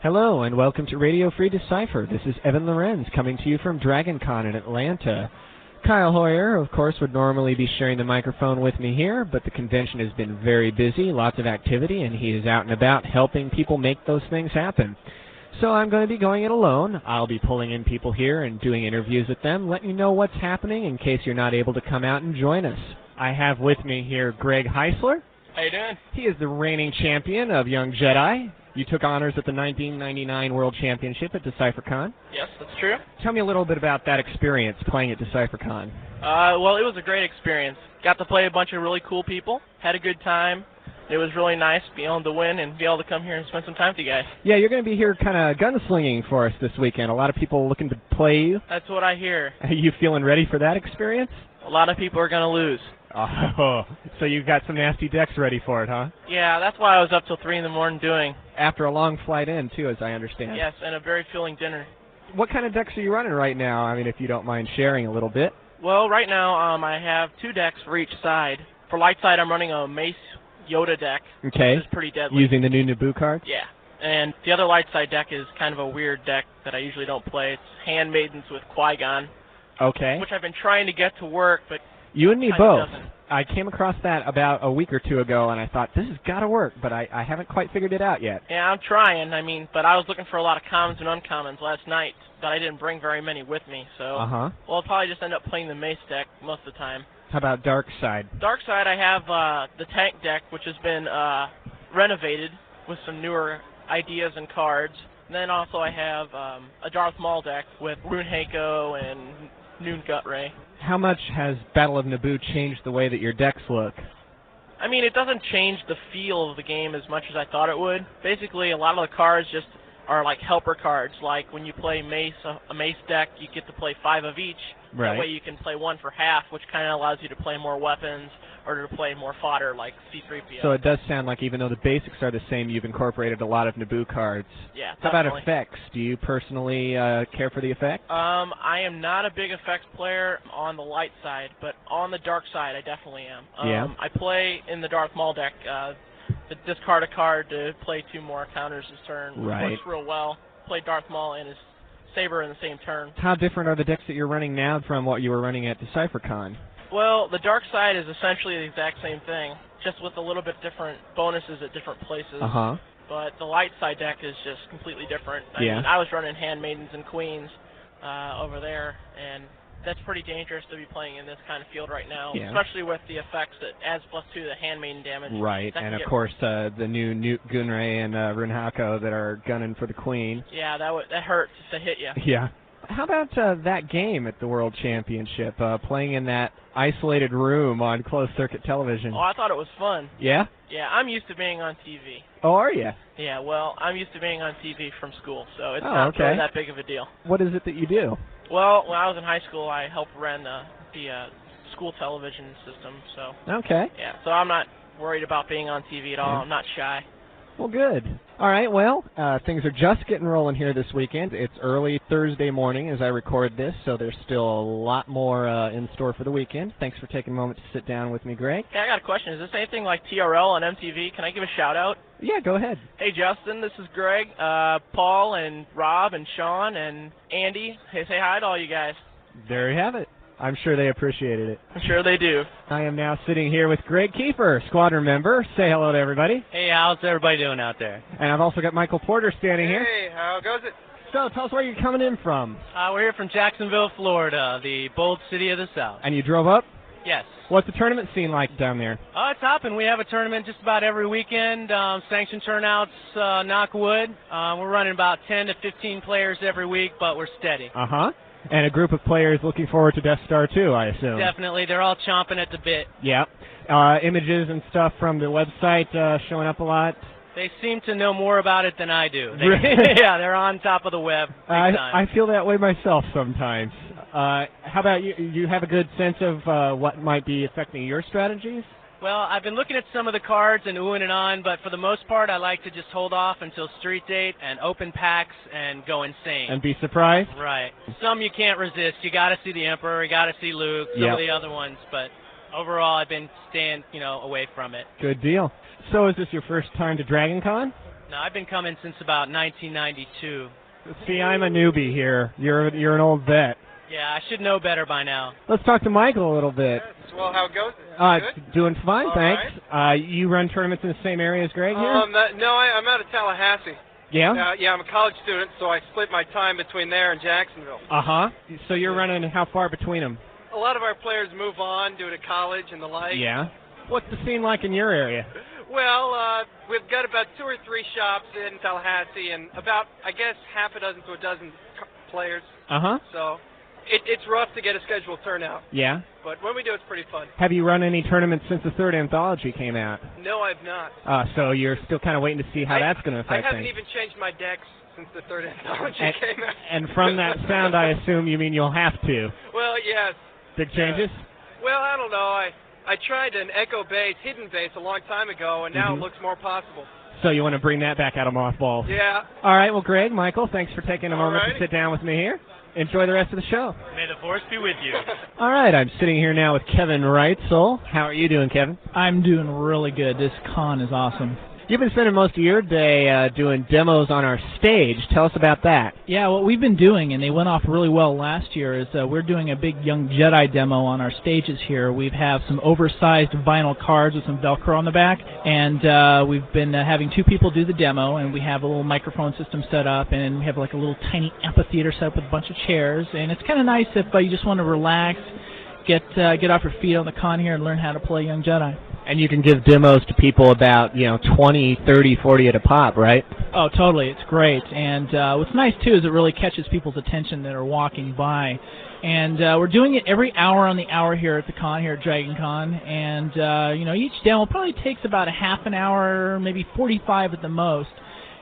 Hello, and welcome to Radio Free Decipher. This is Evan Lorenz coming to you from DragonCon in Atlanta. Kyle Hoyer, of course, would normally be sharing the microphone with me here, but the convention has been very busy, lots of activity, and he is out and about helping people make those things happen. So I'm going to be going it alone. I'll be pulling in people here and doing interviews with them, letting you know what's happening in case you're not able to come out and join us. I have with me here Greg Heisler. How you doing? He is the reigning champion of Young Jedi. You took honors at the 1999 World Championship at DecipherCon. Yes, that's true. Tell me a little bit about that experience playing at DecipherCon. Well, it was a great experience. Got to play a bunch of really cool people. Had a good time. It was really nice being able to win and be able to come here and spend some time with you guys. Yeah, you're going to be here kind of gunslinging for us this weekend. A lot of people looking to play you. That's what I hear. Are you feeling ready for that experience? A lot of people are going to lose. Oh, so you've got some nasty decks ready for it, huh? Yeah, that's why I was up till 3 in the morning doing. After a long flight in, too, as I understand. Yes, and a very filling dinner. What kind of decks are you running right now? I mean, if you don't mind sharing a little bit. Well, right now I have 2 decks for each side. For light side, I'm running a Mace Yoda deck, okay, which is pretty deadly. Using the new Naboo cards? Yeah. And the other light side deck is kind of a weird deck that I usually don't play. It's Handmaidens with Qui-Gon. Okay. Which I've been trying to get to work, but you and me both. Doesn't. I came across that about a week or two ago, and I thought, this has got to work, but I haven't quite figured it out yet. Yeah, I'm trying. But I was looking for a lot of commons and uncommons last night, but I didn't bring very many with me, so well, I'll probably just end up playing the Mace deck most of the time. How about Dark Side? Dark Side, I have the Tank deck, which has been renovated with some newer ideas and cards. And then also I have a Darth Maul deck with Rune Hako and Noon Gut Ray. How much has Battle of Naboo changed the way that your decks look? I mean, it doesn't change the feel of the game as much as I thought it would. Basically, a lot of the cards just are like helper cards. Like when you play Mace, a Mace deck, you get to play 5 of each. Right. That way you can play 1 for half, which kind of allows you to play more weapons or to play more fodder like C-3PO. So it does sound like even though the basics are the same, you've incorporated a lot of Naboo cards. Yeah, How definitely. about effects? Do you personally care for the effects? I am not a big effects player on the light side, but on the dark side, I definitely am. Yeah. I play in the Darth Maul deck. Discard a card to play 2 more counters this turn. Right. Works real well. Play Darth Maul and his saber in the same turn. How different are the decks that you're running now from what you were running at DecipherCon? Well, the dark side is essentially the exact same thing, just with a little bit different bonuses at different places. But the light side deck is just completely different. I mean, I was running Handmaidens and Queens over there, and that's pretty dangerous to be playing in this kind of field right now, especially with the effects that adds +2 to the Handmaiden damage. Right, and of course the new Nute Gunray and Rune Hako that are gunning for the Queen. Yeah, that hurts to hit you. Yeah. How about that game at the World Championship, playing in that isolated room on closed-circuit television? Oh, I thought it was fun. Yeah? Yeah, I'm used to being on TV. Oh, are you? Yeah, well, I'm used to being on TV from school, so it's not really that big of a deal. What is it that you do? Well, when I was in high school, I helped run the school television system, so... Okay. Yeah, so I'm not worried about being on TV at all. I'm not shy. Well, good. All right, well, things are just getting rolling here this weekend. It's early Thursday morning as I record this, so there's still a lot more in store for the weekend. Thanks for taking a moment to sit down with me, Greg. Hey, I got a question. Is this anything like TRL on MTV? Can I give a shout-out? Yeah, go ahead. Hey, Justin, this is Greg, Paul, and Rob, and Sean, and Andy. Hey, say hi to all you guys. There you have it. I'm sure they appreciated it. I'm sure they do. I am now sitting here with Greg Kiefer, squadron member. Say hello to everybody. Hey, how's everybody doing out there? And I've also got Michael Porter standing here. Hey, how goes it? So, tell us where you're coming in from. We're here from Jacksonville, Florida, the bold city of the South. And you drove up? Yes. What's the tournament scene like down there? Oh, it's hopping. We have a tournament just about every weekend. Sanctioned turnouts, knock wood. We're running about 10 to 15 players every week, but we're steady. And a group of players looking forward to Death Star 2, I assume. Definitely. They're all chomping at the bit. Yeah. Images and stuff from the website showing up a lot. They seem to know more about it than I do. Yeah, they're on top of the web big time. I feel that way myself sometimes. How about you? You have a good sense of what might be affecting your strategies? Well, I've been looking at some of the cards and oohing and on, but for the most part, I like to just hold off until street date and open packs and go insane. And be surprised? Right. Some you can't resist. You got to see the Emperor. You got to see Luke. Some of the other ones, but overall, I've been staying, away from it. Good deal. So, is this your first time to DragonCon? No, I've been coming since about 1992. See, I'm a newbie here. You're an old vet. Yeah, I should know better by now. Let's talk to Michael a little bit. Yes, well, how it goes? It's doing fine, All thanks. right. You run tournaments in the same area as Greg here? No, I'm out of Tallahassee. Yeah? Yeah, I'm a college student, so I split my time between there and Jacksonville. Uh-huh. So you're running how far between them? A lot of our players move on due to college and the like. Yeah. What's the scene like in your area? Well, we've got about 2 or 3 shops in Tallahassee and about, I guess, half a dozen to a dozen players. Uh-huh. So it's rough to get a scheduled turnout. Yeah. But when we do, it's pretty fun. Have you run any tournaments since the third anthology came out? No, I've not. So you're still kind of waiting to see how that's going to affect I haven't things. even changed my decks since the third anthology came out. And from that sound, I assume you mean you'll have to. Well, yes. Big changes? Well, I don't know. I tried an echo base, hidden base, a long time ago, and now it looks more possible. So you want to bring that back out of mothballs? Yeah. All right. Well, Greg, Michael, thanks for taking a moment to sit down with me here. Enjoy the rest of the show. May the force be with you. All right. I'm sitting here now with Kevin Reitzel. How are you doing, Kevin? I'm doing really good. This con is awesome. You've been spending most of your day doing demos on our stage. Tell us about that. Yeah, what we've been doing, and they went off really well last year, is we're doing a big Young Jedi demo on our stages here. We have some oversized vinyl cards with some Velcro on the back, and we've been having 2 people do the demo, and we have a little microphone system set up, and we have like a little tiny amphitheater set up with a bunch of chairs, and it's kind of nice if you just want to relax, get off your feet on the con here and learn how to play Young Jedi. And you can give demos to people about, 20, 30, 40 at a pop, right? Oh, totally. It's great. And what's nice, too, is it really catches people's attention that are walking by. And we're doing it every hour on the hour here at the con, here at DragonCon. And, each demo probably takes about a half an hour, maybe 45 at the most.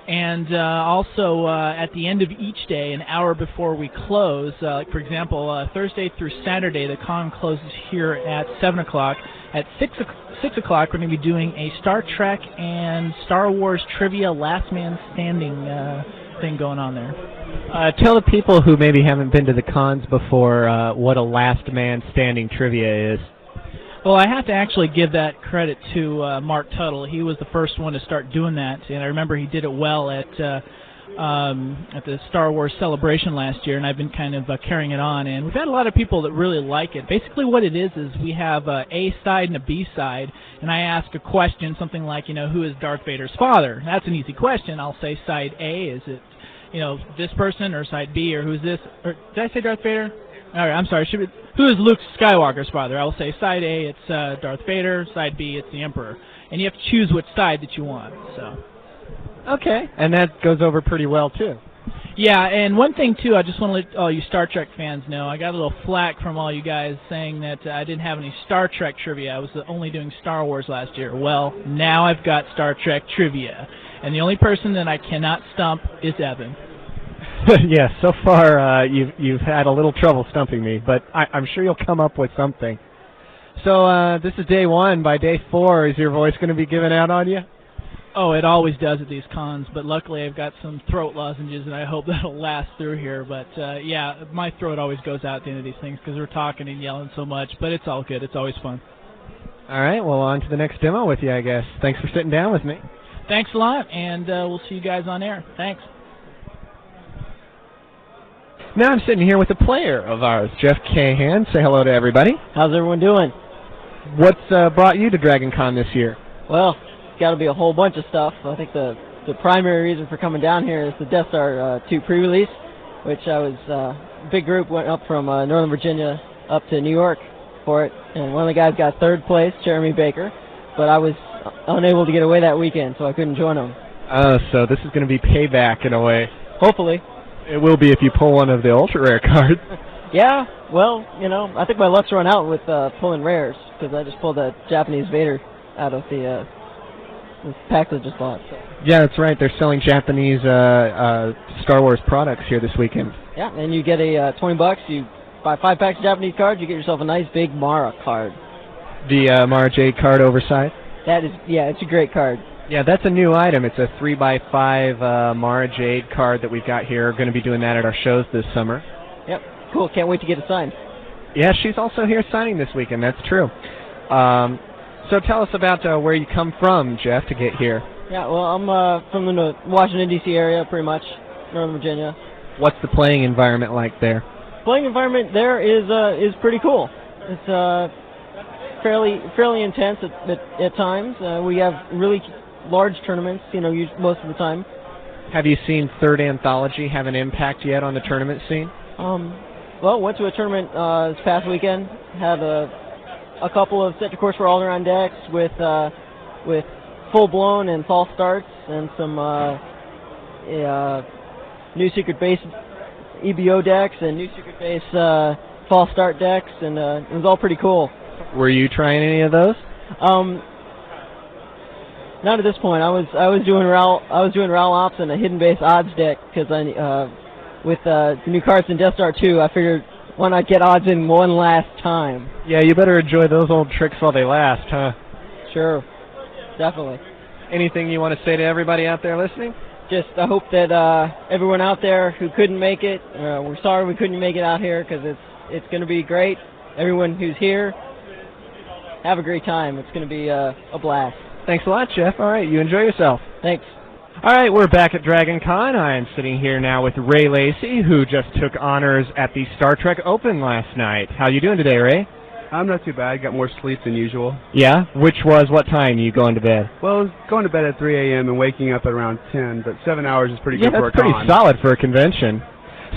And also at the end of each day, an hour before we close, like for example, Thursday through Saturday, the con closes here at 7 o'clock. At 6 o'clock, we're going to be doing a Star Trek and Star Wars trivia last man standing thing going on there. Tell the people who maybe haven't been to the cons before what a last man standing trivia is. Well, I have to actually give that credit to Mark Tuttle. He was the first one to start doing that, and I remember he did it well at the Star Wars Celebration last year, and I've been kind of carrying it on. And we've had a lot of people that really like it. Basically what it is we have a side and a B side, and I ask a question, something like, who is Darth Vader's father? That's an easy question. I'll say side A, is it, this person, or side B, or who's this? Or did I say Darth Vader? All right, I'm sorry. Who is Luke Skywalker's father? I will say side A, it's Darth Vader. Side B, it's the Emperor. And you have to choose which side that you want. So. Okay, and that goes over pretty well, too. Yeah, and one thing, too, I just want to let all you Star Trek fans know, I got a little flack from all you guys saying that I didn't have any Star Trek trivia. I was only doing Star Wars last year. Well, now I've got Star Trek trivia, and the only person that I cannot stump is Evan. Yes, so far you've had a little trouble stumping me, but I'm sure you'll come up with something. So this is day 1. By day 4, is your voice going to be given out on you? Oh, it always does at these cons, but luckily I've got some throat lozenges, and I hope that'll last through here. But, yeah, my throat always goes out at the end of these things because we're talking and yelling so much, but it's all good. It's always fun. All right, well, on to the next demo with you, I guess. Thanks for sitting down with me. Thanks a lot, and we'll see you guys on air. Thanks. Now I'm sitting here with a player of ours, Jeff Cahan. Say hello to everybody. How's everyone doing? What's brought you to DragonCon this year? Well, it's got to be a whole bunch of stuff. I think the primary reason for coming down here is the Death Star 2 pre-release, which I was, a big group went up from Northern Virginia up to New York for it, and one of the guys got 3rd place, Jeremy Baker, but I was unable to get away that weekend, so I couldn't join him. Oh, so this is going to be payback in a way. Hopefully. It will be if you pull one of the ultra-rare cards. Yeah, well, I think my luck's run out with pulling rares, because I just pulled a Japanese Vader out of the pack that I just bought. So. Yeah, that's right. They're selling Japanese Star Wars products here this weekend. Yeah, and you get a $20. You buy 5 packs of Japanese cards, you get yourself a nice big Mara card. The Mara Jade card oversized? That is, yeah, it's a great card. Yeah, that's a new item. It's a 3x5 Mara Jade card that we've got here. We're going to be doing that at our shows this summer. Yep, cool. Can't wait to get it signed. Yeah, she's also here signing this weekend. That's true. So tell us about where you come from, Jeff, to get here. Yeah, well, I'm from the Washington, D.C. area, pretty much, Northern Virginia. What's the playing environment like there? Playing environment there is pretty cool. It's fairly intense at times. We have really large tournaments, most of the time. Have you seen Third Anthology have an impact yet on the tournament scene? Well, went to a tournament this past weekend. Had a couple of set to course for all-around decks with full-blown and false starts and some new secret base EBO decks and new secret base false start decks, and it was all pretty cool. Were you trying any of those? Not at this point. I was doing RAL Ops and a hidden base odds deck because with the new cards in Death Star 2, I figured why not get odds in one last time. Yeah, you better enjoy those old tricks while they last, huh? Sure, definitely. Anything you want to say to everybody out there listening? Just I hope that everyone out there who couldn't make it, we're sorry we couldn't make it out here because it's going to be great. Everyone who's here, have a great time. It's going to be a blast. Thanks a lot, Jeff. All right, you enjoy yourself. Thanks. All right, we're back at DragonCon. I am sitting here now with Ray Lacey, who just took honors at the Star Trek Open last night. How you doing today, Ray? I'm not too bad. Got more sleep than usual. Yeah? What time you going to bed? Well, I was going to bed at 3 a.m. and waking up at around 10, but 7 hours is pretty good for a con. Yeah, that's pretty solid for a convention.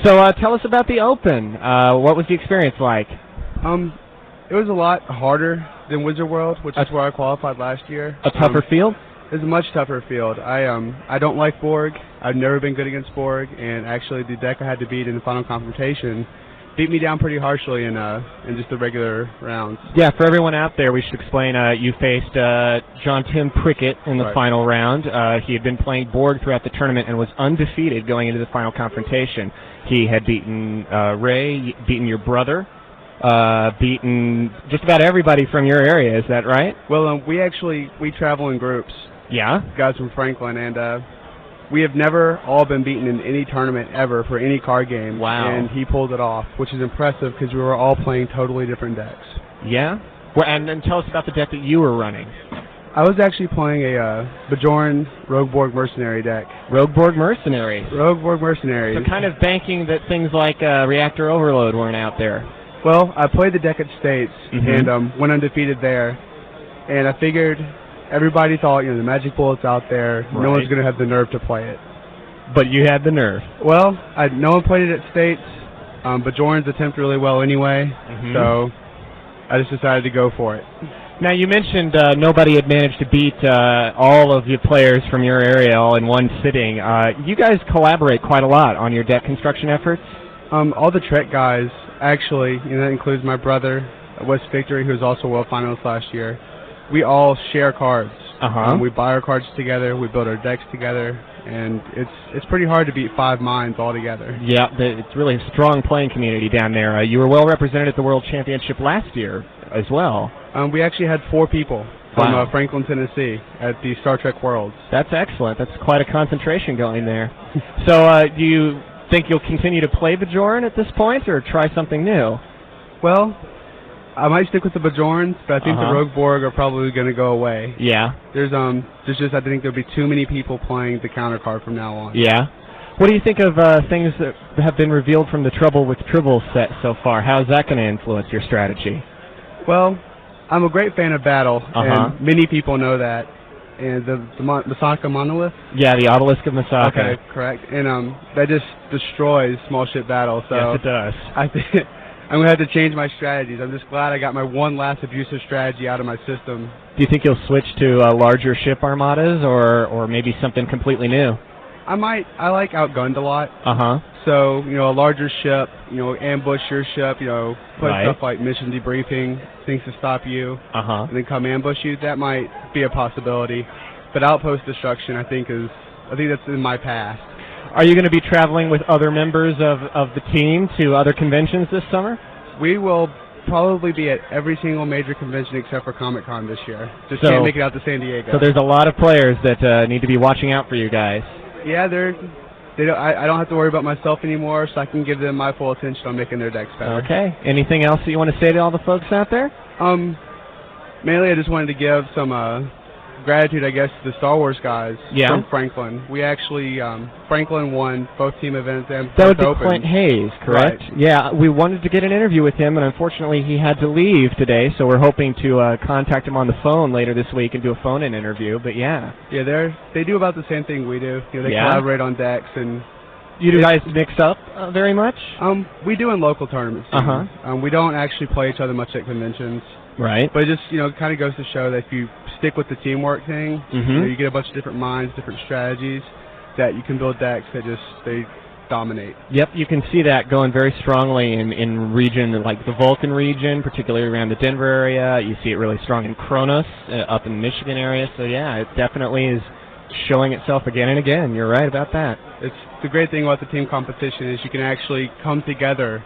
So tell us about the Open. What was the experience like? It was a lot harder than Wizard World, which is where I qualified last year. A tougher field? It was a much tougher field. I don't like Borg. I've never been good against Borg, and actually the deck I had to beat in the final confrontation beat me down pretty harshly in just the regular rounds. Yeah, for everyone out there, we should explain you faced John Tim Prickett in the final round. He had been playing Borg throughout the tournament and was undefeated going into the final confrontation. He had beaten Ray, beaten your brother, beaten just about everybody from your area. Is that right? Well, we travel in groups. Yeah? Guys from Franklin, and we have never all been beaten in any tournament ever for any card game. Wow. And he pulled it off, which is impressive because we were all playing totally different decks. Yeah? Well, and then tell us about the deck that you were running. I was actually playing a Bajoran Rogueborg Mercenary deck. Rogueborg Mercenaries? Rogueborg Mercenaries. So kind of banking that things like Reactor Overload weren't out there. Well, I played the deck at States and went undefeated there. And I figured everybody thought, the Magic Bullet's out there. Right. No one's going to have the nerve to play it. But you had the nerve. Well, no one played it at States. Bajorans attempt really well anyway. So I just decided to go for it. Now, you mentioned nobody had managed to beat all of your players from your area all in one sitting. You guys collaborate quite a lot on your deck construction efforts? All the Trek guys, actually, that includes my brother, Wes Victory, who was also World Finalist last year. We all share cards. We buy our cards together, we build our decks together, and it's pretty hard to beat 5 minds all together. Yeah, it's really a strong playing community down there. You were well represented at the World Championship last year as well. We actually had 4 people from Franklin, Tennessee at the Star Trek Worlds. That's excellent. That's quite a concentration going there. So do you think you'll continue to play Bajoran at this point, or try something new? Well, I might stick with the Bajorans, but I think the Rogueborg are probably going to go away. Yeah. There's just I think there'll be too many people playing the counter card from now on. Yeah. What do you think of things that have been revealed from the Trouble with Tribble set so far? How's that going to influence your strategy? Well, I'm a great fan of Battle, and many people know that. And the Masaka Monolith? Yeah, the Obelisk of Masaka. Okay, correct. And that just destroys small ship Battle. So yes, it does. I think I'm going to have to change my strategies. I'm just glad I got my one last abusive strategy out of my system. Do you think you'll switch to larger ship armadas or maybe something completely new? I might. I like outgunned a lot. So, a larger ship, ambush your ship, put stuff like mission debriefing, things to stop you, and then come ambush you. That might be a possibility. But outpost destruction, I think that's in my past. Are you going to be traveling with other members of the team to other conventions this summer? We will probably be at every single major convention except for Comic-Con this year. Just can't make it out to San Diego. So there's a lot of players that need to be watching out for you guys. Yeah, I don't have to worry about myself anymore, so I can give them my full attention on making their decks better. Okay. Anything else that you want to say to all the folks out there? Mainly I just wanted to give some gratitude, I guess, to the Star Wars guys Yeah. from Franklin. We actually, Franklin won both team events and That would both be Open. Clint Hayes, correct? Right. Yeah, we wanted to get an interview with him, and unfortunately he had to leave today, so we're hoping to contact him on the phone later this week and do a phone-in interview, but yeah. Yeah, they do about the same thing we do. You know, they collaborate on decks, and you guys mix up very much? We do in local tournaments. Uh-huh. We don't actually play each other much at conventions. Right. But it just, you know, it kind of goes to show that if you stick with the teamwork thing, you know, you get a bunch of different minds, different strategies, that you can build decks that they dominate. Yep, you can see that going very strongly in region like the Vulcan region, particularly around the Denver area. You see it really strong in Kronos, up in the Michigan area. So yeah, it definitely is showing itself again and again. You're right about that. It's the great thing about the team competition is you can actually come together,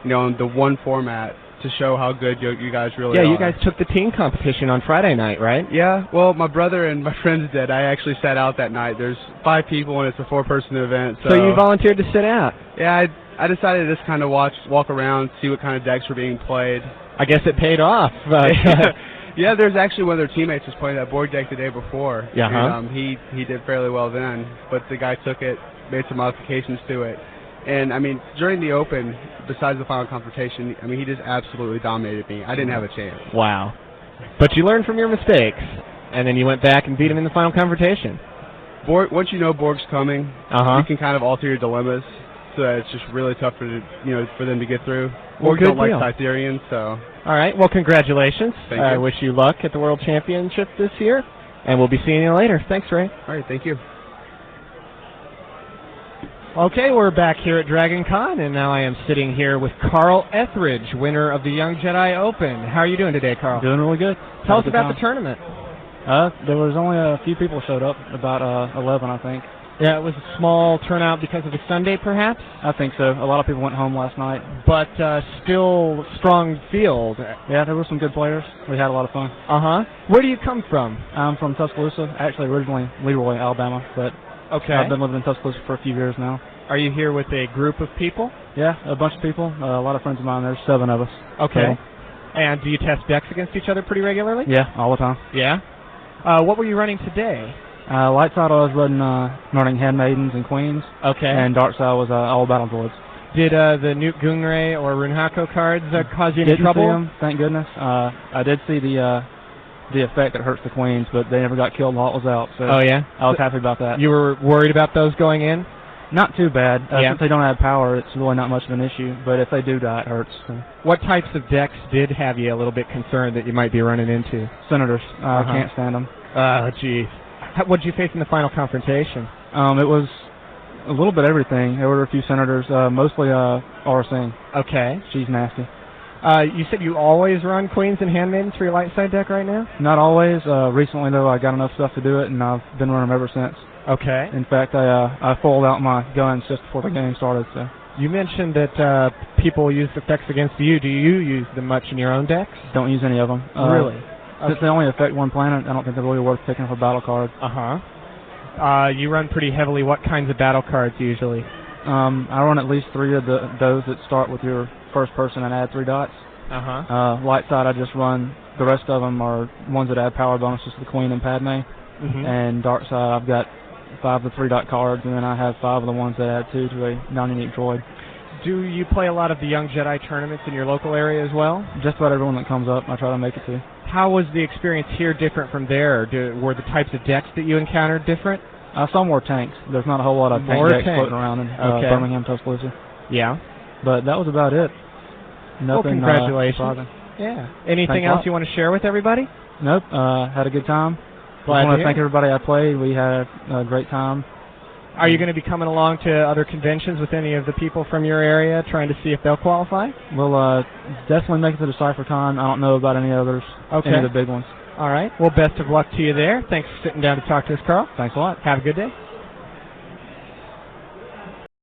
you know, in the one format to show how good you guys really are. Yeah, you guys took the team competition on Friday night, right? Yeah, well, my brother and my friends did. I actually sat out that night. There's 5 people, and it's a 4-person event. So you volunteered to sit out? Yeah, I decided to just kind of walk around, see what kind of decks were being played. I guess it paid off. Yeah, there's actually one of their teammates was playing that board deck the day before. Yeah. And, he did fairly well then, but the guy took it, made some modifications to it. And, I mean, during the Open, besides the final confrontation, I mean, he just absolutely dominated me. I didn't have a chance. Wow. But you learned from your mistakes, and then you went back and beat him in the final confrontation. Once you know Borg's coming, you can kind of alter your dilemmas, so that it's just really tough for them to get through. Borg don't like Cytherians, so... All right, well, congratulations. Thank you. I wish you luck at the World Championship this year, and we'll be seeing you later. Thanks, Ray. All right, thank you. Okay, we're back here at DragonCon, and now I am sitting here with Carl Etheridge, winner of the Young Jedi Open. How are you doing today, Carl? Doing really good. Tell us about the tournament. There was only a few people showed up, about 11, I think. Yeah, it was a small turnout because of the Sunday, perhaps? I think so. A lot of people went home last night. But still strong field. Yeah, there were some good players. We had a lot of fun. Uh-huh. Where do you come from? I'm from Tuscaloosa, actually originally Leroy, Alabama, but okay. I've been living in Tuscaloosa for a few years now. Are you here with a group of people? Yeah, a bunch of people. A lot of friends of mine. There's 7 of us. Okay. And do you test decks against each other pretty regularly? Yeah, all the time. Yeah? What were you running today? Light side, I was running Handmaidens and Queens. Okay. And dark side was all Battle Droids. Did the Newt Gunray or Runhako cards cause you any trouble? Didn't see them, thank goodness. I did see the effect that hurts the Queens, but they never got killed while it was out. So oh, yeah? I was happy about that. You were worried about those going in? Not too bad. Since they don't have power, it's really not much of an issue. But if they do die, it hurts. So. What types of decks did have you a little bit concerned that you might be running into? Senators. I can't stand them. Oh, geez. What did you face in the final confrontation? It was a little bit everything. There were a few Senators, mostly Aura Singh. Okay. She's nasty. You said you always run Queens and Handmaidens for your light side deck right now? Not always. Recently, though, I got enough stuff to do it, and I've been running them ever since. Okay. In fact, I foiled out my guns just before the game started. So. You mentioned that people use effects against you. Do you use them much in your own decks? Don't use any of them. Really? Since they only affect one planet, I don't think they're really worth picking up a battle card. You run pretty heavily. What kinds of battle cards usually? I run at least 3 of those that start with your first person and add 3 dots. Light side, I just run. The rest of them are ones that add power bonuses to the Queen and Padme. And dark side, I've got 5 of the 3-dot cards, and then I have 5 of the ones that add 2 to a non-unique droid. Do you play a lot of the Young Jedi tournaments in your local area as well? Just about everyone that comes up, I try to make it to. How was the experience here different from there? Were the types of decks that you encountered different? I saw more tanks. There's not a whole lot of tank decks floating around in Birmingham, Tuscaloosa. Yeah. But that was about it. Nothing. Well, congratulations. Yeah. Anything else you want to share with everybody? Nope. Had a good time. Glad I want to thank everybody I played. We had a great time. Are you going to be coming along to other conventions with any of the people from your area, trying to see if they'll qualify? We'll definitely make it to Decipher Con. I don't know about any others, any of the big ones. All right. Well, best of luck to you there. Thanks for sitting down to talk to us, Carl. Thanks a lot. Have a good day.